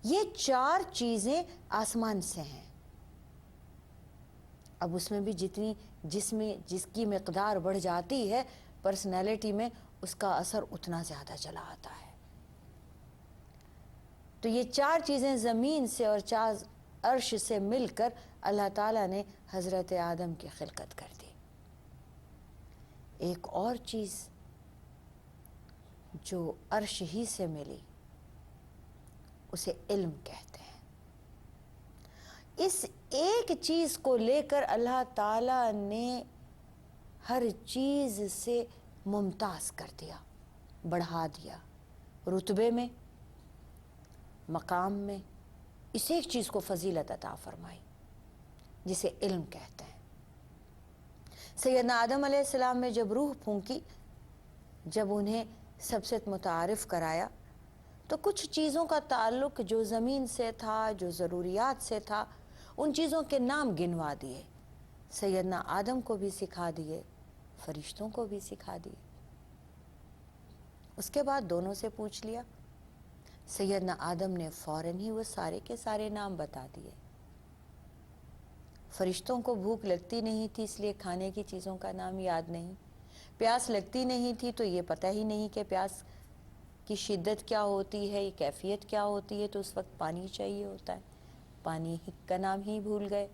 یہ 4 چیزیں آسمان سے ہیں. اب اس میں بھی جس کی مقدار بڑھ جاتی ہے پرسنالٹی میں، اس کا اثر اتنا زیادہ چلا آتا ہے. تو یہ 4 چیزیں زمین سے اور 4 عرش سے مل کر اللہ تعالیٰ نے حضرت آدم کی خلقت کر دی. ایک اور چیز جو عرش ہی سے ملی اسے علم کہتے ہیں. اس ایک چیز کو لے کر اللہ تعالیٰ نے ہر چیز سے ممتاز کر دیا، بڑھا دیا، رتبے میں، مقام میں. اس ایک چیز کو فضیلت عطا فرمائی جسے علم کہتے ہیں. سیدنا آدم علیہ السلام میں جب روح پھونکی، جب انہیں سب سے متعارف کرایا، تو کچھ چیزوں کا تعلق جو زمین سے تھا، جو ضروریات سے تھا، ان چیزوں کے نام گنوا دیے. سیدنا آدم کو بھی سکھا دیے، فرشتوں کو بھی سکھا دیے. اس کے بعد دونوں سے پوچھ لیا. سیدنا آدم نے فوراً ہی وہ سارے کے سارے نام بتا دیے. فرشتوں کو بھوک لگتی نہیں تھی، اس لیے کھانے کی چیزوں کا نام یاد نہیں. پیاس لگتی نہیں تھی تو یہ پتہ ہی نہیں کہ پیاس کی شدت کیا ہوتی ہے، یہ کیفیت کیا ہوتی ہے، تو اس وقت پانی چاہیے ہوتا ہے، پانی کا نام ہی بھول گئے.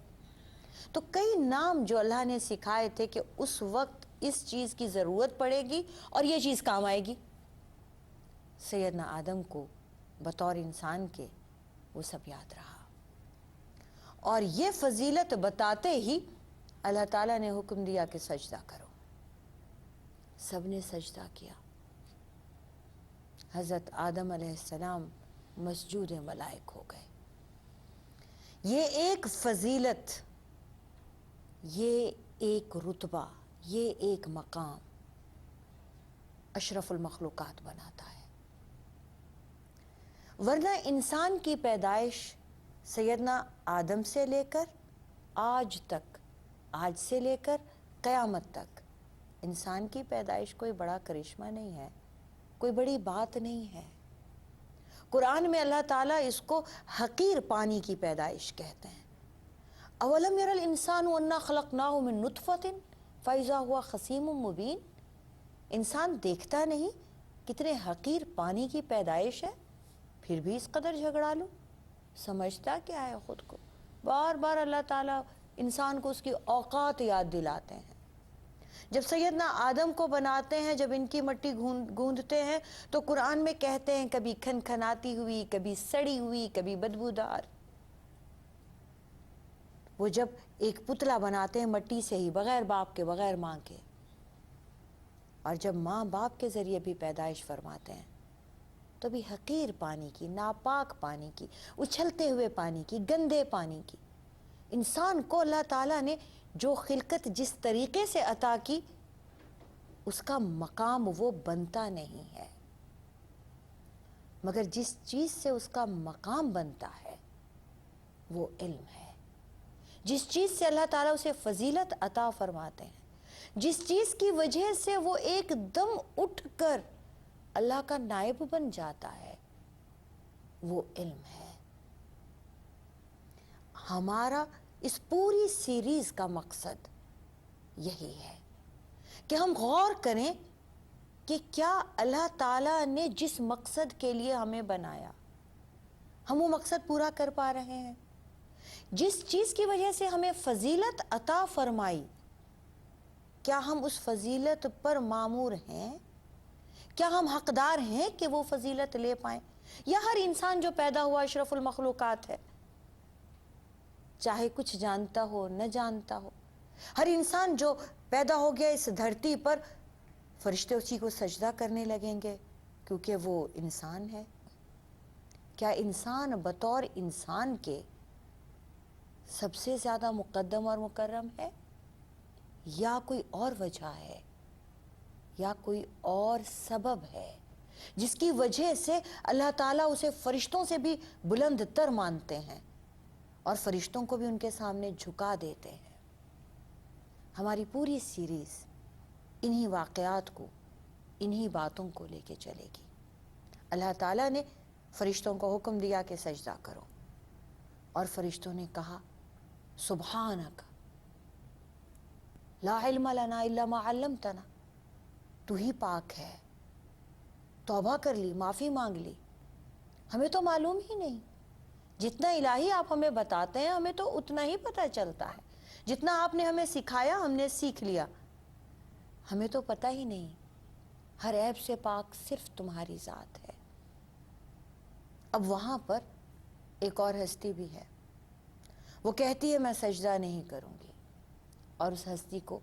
تو کئی نام جو اللہ نے سکھائے تھے کہ اس وقت اس چیز کی ضرورت پڑے گی اور یہ چیز کام آئے گی، سیدنا آدم کو بطور انسان کے وہ سب یاد رہا. اور یہ فضیلت بتاتے ہی اللہ تعالیٰ نے حکم دیا کہ سجدہ کرو. سب نے سجدہ کیا. حضرت آدم علیہ السلام مسجود ملائک ہو گئے. یہ ایک فضیلت، یہ ایک رتبہ، یہ ایک مقام اشرف المخلوقات بناتا ہے. ورنہ انسان کی پیدائش سیدنا آدم سے لے کر آج تک، آج سے لے کر قیامت تک، انسان کی پیدائش کوئی بڑا کرشمہ نہیں ہے، کوئی بڑی بات نہیں ہے. قرآن میں اللہ تعالیٰ اس کو حقیر پانی کی پیدائش کہتے ہیں. اولم یر الانسان انا خلقناہ من نطفۃ فاذا هو خصیم مبین. انسان دیکھتا نہیں کتنے حقیر پانی کی پیدائش ہے، پھر بھی اس قدر جھگڑا لو. سمجھتا کیا ہے خود کو؟ بار بار اللہ تعالیٰ انسان کو اس کی اوقات یاد دلاتے ہیں. جب سیدنا آدم کو بناتے ہیں، جب ان کی مٹی گوندتے ہیں، تو قرآن میں کہتے ہیں کبھی کھن کھناتی ہوئی، کبھی سڑی ہوئی، کبھی بدبودار. وہ جب ایک پتلا بناتے ہیں مٹی سے ہی، بغیر باپ کے، بغیر ماں کے، اور جب ماں باپ کے ذریعے بھی پیدائش فرماتے ہیں تو بھی حقیر پانی کی، ناپاک پانی کی، اچھلتے ہوئے پانی کی، گندے پانی کی. انسان کو اللہ تعالیٰ نے جو خلقت جس طریقے سے عطا کی، اس کا مقام وہ بنتا نہیں ہے. مگر جس چیز سے اس کا مقام بنتا ہے وہ علم ہے. جس چیز سے اللہ تعالیٰ اسے فضیلت عطا فرماتے ہیں، جس چیز کی وجہ سے وہ ایک دم اٹھ کر اللہ کا نائب بن جاتا ہے، وہ علم ہے. ہمارا اس پوری سیریز کا مقصد یہی ہے کہ ہم غور کریں کہ کیا اللہ تعالیٰ نے جس مقصد کے لیے ہمیں بنایا، ہم وہ مقصد پورا کر پا رہے ہیں؟ جس چیز کی وجہ سے ہمیں فضیلت عطا فرمائی، کیا ہم اس فضیلت پر مامور ہیں؟ کیا ہم حقدار ہیں کہ وہ فضیلت لے پائیں؟ یا ہر انسان جو پیدا ہوا اشرف المخلوقات ہے، چاہے کچھ جانتا ہو نہ جانتا ہو، ہر انسان جو پیدا ہو گیا اس دھرتی پر، فرشتے اسی کو سجدہ کرنے لگیں گے کیونکہ وہ انسان ہے. کیا انسان بطور انسان کے سب سے زیادہ مقدم اور مکرم ہے، یا کوئی اور وجہ ہے، یا کوئی اور سبب ہے جس کی وجہ سے اللہ تعالیٰ اسے فرشتوں سے بھی بلند تر مانتے ہیں اور فرشتوں کو بھی ان کے سامنے جھکا دیتے ہیں؟ ہماری پوری سیریز انہی واقعات کو، انہی باتوں کو لے کے چلے گی. اللہ تعالیٰ نے فرشتوں کو حکم دیا کہ سجدہ کرو، اور فرشتوں نے کہا سبحانک لا علم لنا الا ما علمتنا، تو ہی پاک ہے۔ توبہ کر لی، معافی مانگ لی، ہمیں تو معلوم ہی نہیں، جتنا الہی آپ ہمیں بتاتے ہیں ہمیں تو اتنا ہی پتہ چلتا ہے، جتنا آپ نے ہمیں سکھایا ہم نے سیکھ لیا، ہمیں تو پتہ ہی نہیں، ہر عیب سے پاک صرف تمہاری ذات ہے۔ اب وہاں پر ایک اور ہستی بھی ہے، وہ کہتی ہے میں سجدہ نہیں کروں گی، اور اس ہستی کو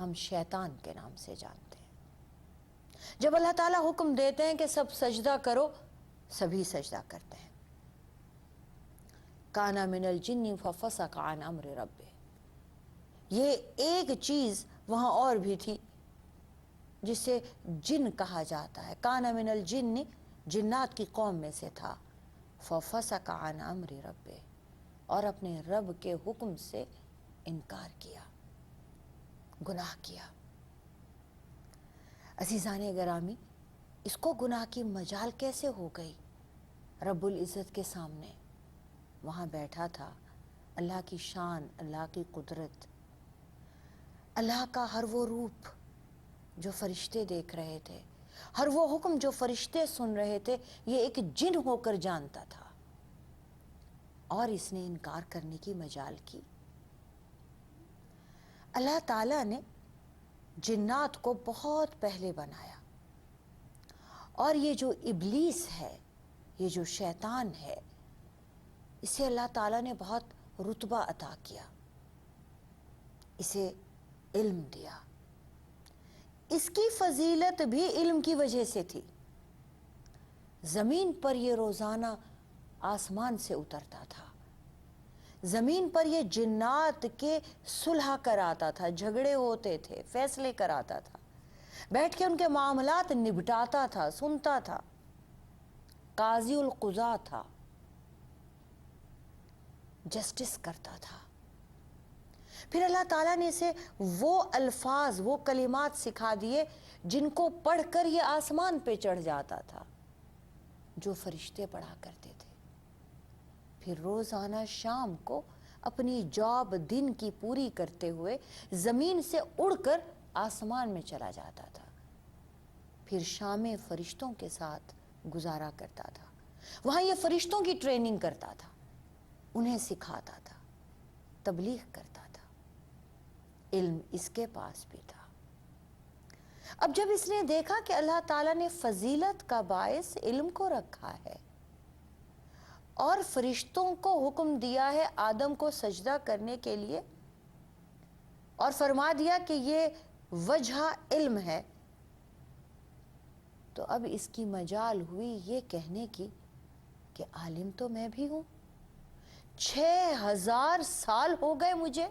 ہم شیطان کے نام سے جانتے ہیں۔ جب اللہ تعالیٰ حکم دیتے ہیں کہ سب سجدہ کرو، سبھی سجدہ کرتے ہیں۔ کانا من الجن ففسق عن امر ربہ، یہ ایک چیز وہاں اور بھی تھی جسے جن کہا جاتا ہے، کانا من الجن، جنات کی قوم میں سے تھا، ففسق عن امر ربہ، اور اپنے رب کے حکم سے انکار کیا، گناہ کیا۔ عزیزان گرامی، اس کو گناہ کی مجال کیسے ہو گئی؟ رب العزت کے سامنے وہاں بیٹھا تھا، اللہ کی شان، اللہ کی قدرت، اللہ کا ہر وہ روپ جو فرشتے دیکھ رہے تھے، ہر وہ حکم جو فرشتے سن رہے تھے، یہ ایک جن ہو کر جانتا تھا، اور اس نے انکار کرنے کی مجال کی۔ اللہ تعالیٰ نے جنات کو بہت پہلے بنایا، اور یہ جو ابلیس ہے، یہ جو شیطان ہے، اسے اللہ تعالیٰ نے بہت رتبہ عطا کیا، اسے علم دیا۔ اس کی فضیلت بھی علم کی وجہ سے تھی۔ زمین پر یہ روزانہ آسمان سے اترتا تھا، زمین پر یہ جنات کے صلح کراتا تھا، جھگڑے ہوتے تھے، فیصلے کراتا تھا، بیٹھ کے ان کے معاملات نبٹاتا تھا، سنتا تھا، قاضی القضاء تھا، جسٹس کرتا تھا۔ پھر اللہ تعالیٰ نے اسے وہ الفاظ، وہ کلمات سکھا دیے جن کو پڑھ کر یہ آسمان پہ چڑھ جاتا تھا، جو فرشتے پڑھا کرتے تھے۔ پھر روزانہ شام کو اپنی جاب دن کی پوری کرتے ہوئے زمین سے اڑ کر آسمان میں چلا جاتا تھا، پھر شامیں فرشتوں کے ساتھ گزارا کرتا تھا، وہاں یہ فرشتوں کی ٹریننگ کرتا تھا، انہیں سکھاتا تھا، تبلیغ کرتا تھا۔ علم اس کے پاس بھی تھا۔ اب جب اس نے دیکھا کہ اللہ تعالیٰ نے فضیلت کا باعث علم کو رکھا ہے، اور فرشتوں کو حکم دیا ہے آدم کو سجدہ کرنے کے لیے، اور فرما دیا کہ یہ وجہ علم ہے، تو اب اس کی مجال ہوئی یہ کہنے کی کہ عالم تو میں بھی ہوں، 6000 سال ہو گئے مجھے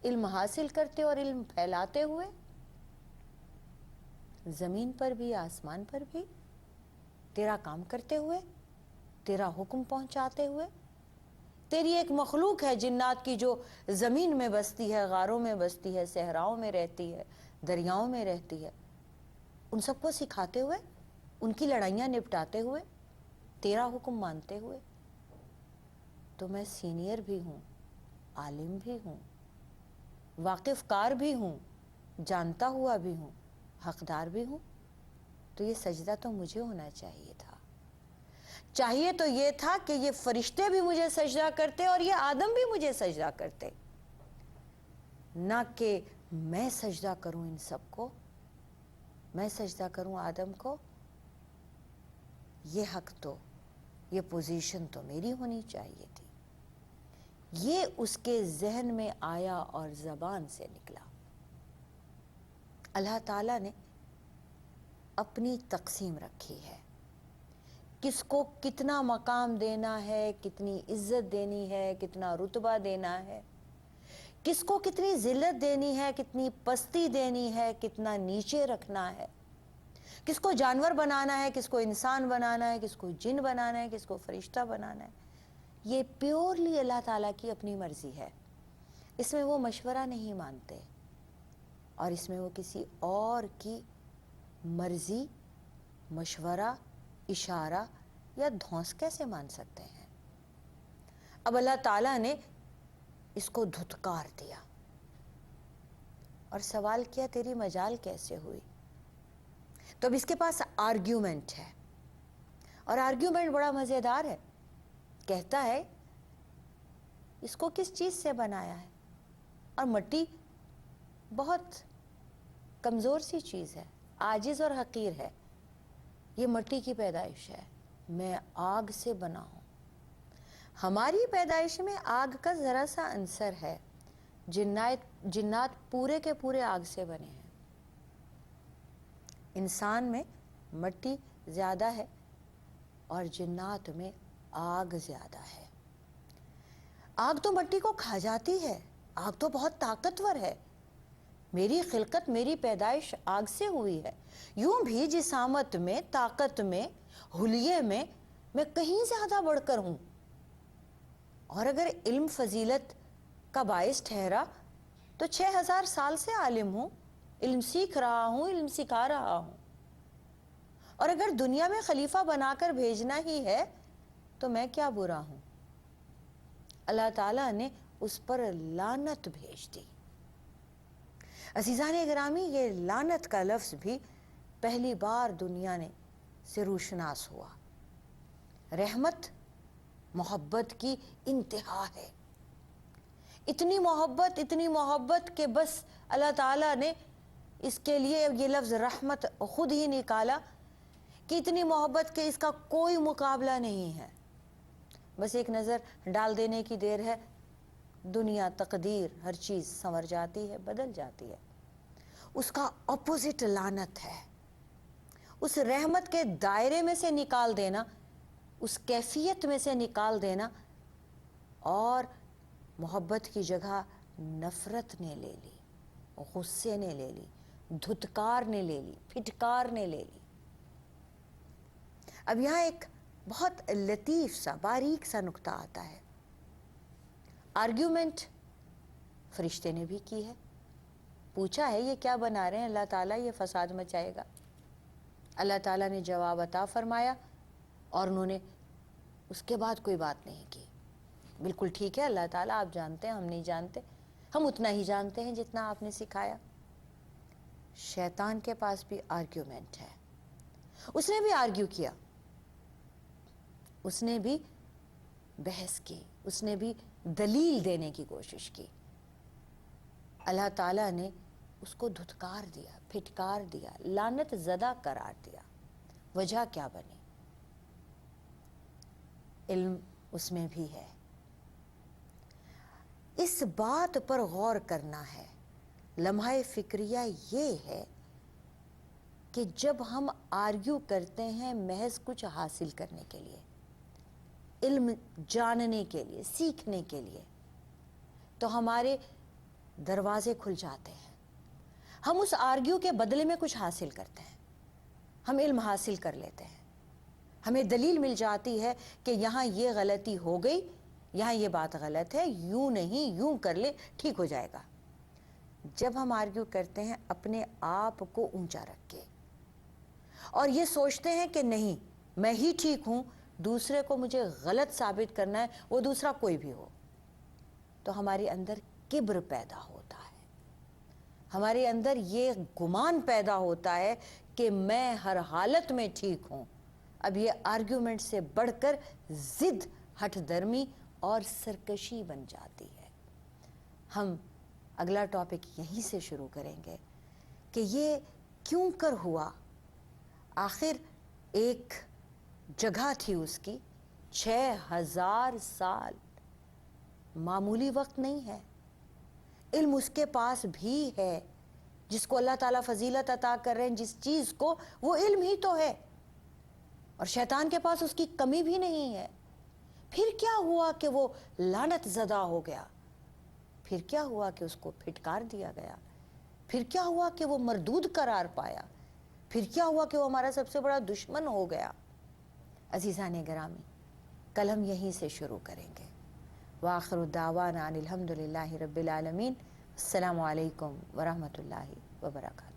علم حاصل کرتے اور علم پھیلاتے ہوئے، زمین پر بھی آسمان پر بھی، تیرا کام کرتے ہوئے، تیرا حکم پہنچاتے ہوئے۔ تیری ایک مخلوق ہے جنات کی جو زمین میں بستی ہے، غاروں میں بستی ہے، صحراؤں میں رہتی ہے، دریاؤں میں رہتی ہے، ان سب کو سکھاتے ہوئے، ان کی لڑائیاں نپٹاتے ہوئے، تیرا حکم مانتے ہوئے۔ تو میں سینئر بھی ہوں، عالم بھی ہوں، واقف کار بھی ہوں، جانتا ہوا بھی ہوں، حقدار بھی ہوں، تو یہ سجدہ تو مجھے ہونا چاہیے تھا۔ چاہیے تو یہ تھا کہ یہ فرشتے بھی مجھے سجدہ کرتے اور یہ آدم بھی مجھے سجدہ کرتے، نہ کہ میں سجدہ کروں ان سب کو، میں سجدہ کروں آدم کو۔ یہ حق تو، یہ پوزیشن تو میری ہونی چاہیے تھی۔ یہ اس کے ذہن میں آیا اور زبان سے نکلا۔ اللہ تعالیٰ نے اپنی تقسیم رکھی ہے، کس کو کتنا مقام دینا ہے، کتنی عزت دینی ہے، کتنا رتبہ دینا ہے، کس کو کتنی ذلت دینی ہے، کتنی پستی دینی ہے، کتنا نیچے رکھنا ہے، کس کو جانور بنانا ہے، کس کو انسان بنانا ہے، کس کو جن بنانا ہے، کس کو فرشتہ بنانا ہے۔ یہ پیورلی اللہ تعالیٰ کی اپنی مرضی ہے، اس میں وہ مشورہ نہیں مانتے، اور اس میں وہ کسی اور کی مرضی، مشورہ، اشارہ یا دھونس کیسے مان سکتے ہیں؟ اب اللہ تعالیٰ نے اس کو دھتکار دیا اور سوال کیا تیری مجال کیسے ہوئی؟ تو اب اس کے پاس آرگیومنٹ ہے، اور آرگیومنٹ بڑا مزیدار ہے. کہتا ہے اس کو کس چیز سے بنایا ہے؟ اور مٹی بہت کمزور سی چیز ہے، عاجز اور حقیر ہے. یہ مٹی کی پیدائش ہے، میں آگ سے بنا ہوں. ہماری پیدائش میں آگ کا ذرا سا عنصر ہے. جنات پورے کے پورے آگ سے بنے ہیں. انسان میں مٹی زیادہ ہے اور جنات میں آگ زیادہ ہے. آگ تو مٹی کو کھا جاتی ہے، آگ تو بہت طاقتور ہے. میری خلقت، میری پیدائش آگ سے ہوئی ہے. یوں بھی جسامت میں، طاقت میں، حلیے میں کہیں زیادہ بڑھ کر ہوں. اور اگر علم فضیلت کا باعث ٹھہرا تو 6000 سال سے عالم ہوں، علم سیکھ رہا ہوں، علم سکھا رہا ہوں. اور اگر دنیا میں خلیفہ بنا کر بھیجنا ہی ہے تو میں کیا برا ہوں؟ اللہ تعالیٰ نے اس پر لعنت بھیج دی. عزیزان گرامی، یہ لعنت کا لفظ بھی پہلی بار دنیا نے سے روشناس ہوا. رحمت محبت کی انتہا ہے. اتنی محبت کہ بس اللہ تعالیٰ نے اس کے لیے یہ لفظ رحمت خود ہی نکالا کہ اتنی محبت کہ اس کا کوئی مقابلہ نہیں ہے. بس ایک نظر ڈال دینے کی دیر ہے، دنیا، تقدیر، ہر چیز سنور جاتی ہے، بدل جاتی ہے. اس کا اپوزٹ لعنت ہے. اس رحمت کے دائرے میں سے نکال دینا، اس کیفیت میں سے نکال دینا، اور محبت کی جگہ نفرت نے لے لی، غصے نے لے لی، دھتکار نے لے لی، پھٹکار نے لے لی. اب یہاں ایک بہت لطیف سا، باریک سا نقطہ آتا ہے. آرگیومنٹ فرشتے نے بھی کی ہے. پوچھا ہے یہ کیا بنا رہے ہیں اللہ تعالیٰ، یہ فساد مچائے گا. اللہ تعالیٰ نے جواب عطا فرمایا اور انہوں نے اس کے بعد کوئی بات نہیں کی. بالکل ٹھیک ہے اللہ تعالیٰ، آپ جانتے ہیں، ہم نہیں جانتے، ہم اتنا ہی جانتے ہیں جتنا آپ نے سکھایا. شیطان کے پاس بھی آرگیومنٹ ہے. اس نے بھی آرگیو کیا، اس نے بھی بحث کی، اس نے بھی دلیل دینے کی کوشش کی. اللہ تعالیٰ نے اس کو دھتکار دیا، پھٹکار دیا، لعنت زدہ قرار دیا. وجہ کیا بنی؟ علم اس میں بھی ہے. اس بات پر غور کرنا ہے. لمحہ فکریہ یہ ہے کہ جب ہم آرگیو کرتے ہیں محض کچھ حاصل کرنے کے لیے، علم جاننے کے لیے، سیکھنے کے لیے، تو ہمارے دروازے کھل جاتے ہیں. ہم اس آرگیو کے بدلے میں کچھ حاصل کرتے ہیں، ہم علم حاصل کر لیتے ہیں، ہمیں دلیل مل جاتی ہے کہ یہاں یہ غلطی ہو گئی، یہاں یہ بات غلط ہے، یوں نہیں یوں کر لے ٹھیک ہو جائے گا. جب ہم آرگیو کرتے ہیں اپنے آپ کو اونچا رکھ کے اور یہ سوچتے ہیں کہ نہیں میں ہی ٹھیک ہوں، دوسرے کو مجھے غلط ثابت کرنا ہے، وہ دوسرا کوئی بھی ہو، تو ہمارے اندر کبر پیدا ہوتا ہے. ہمارے اندر یہ گمان پیدا ہوتا ہے کہ میں ہر حالت میں ٹھیک ہوں. اب یہ آرگیومنٹ سے بڑھ کر ضد، ہٹ درمی اور سرکشی بن جاتی ہے. ہم اگلا ٹاپک یہیں سے شروع کریں گے کہ یہ کیوں کر ہوا. آخر ایک جگہ تھی اس کی، 6000 سال معمولی وقت نہیں ہے. علم اس کے پاس بھی ہے، جس کو اللہ تعالیٰ فضیلت عطا کر رہے ہیں، جس چیز کو، وہ علم ہی تو ہے. اور شیطان کے پاس اس کی کمی بھی نہیں ہے. پھر کیا ہوا کہ وہ لعنت زدہ ہو گیا؟ پھر کیا ہوا کہ اس کو پھٹکار دیا گیا؟ پھر کیا ہوا کہ وہ مردود قرار پایا؟ پھر کیا ہوا کہ وہ ہمارا سب سے بڑا دشمن ہو گیا؟ عزیزان گرامی، کل ہم یہیں سے شروع کریں گے. وآخر دعوانا ان الحمد للہ رب العالمین. السلام علیکم ورحمۃ اللہ وبرکاتہ.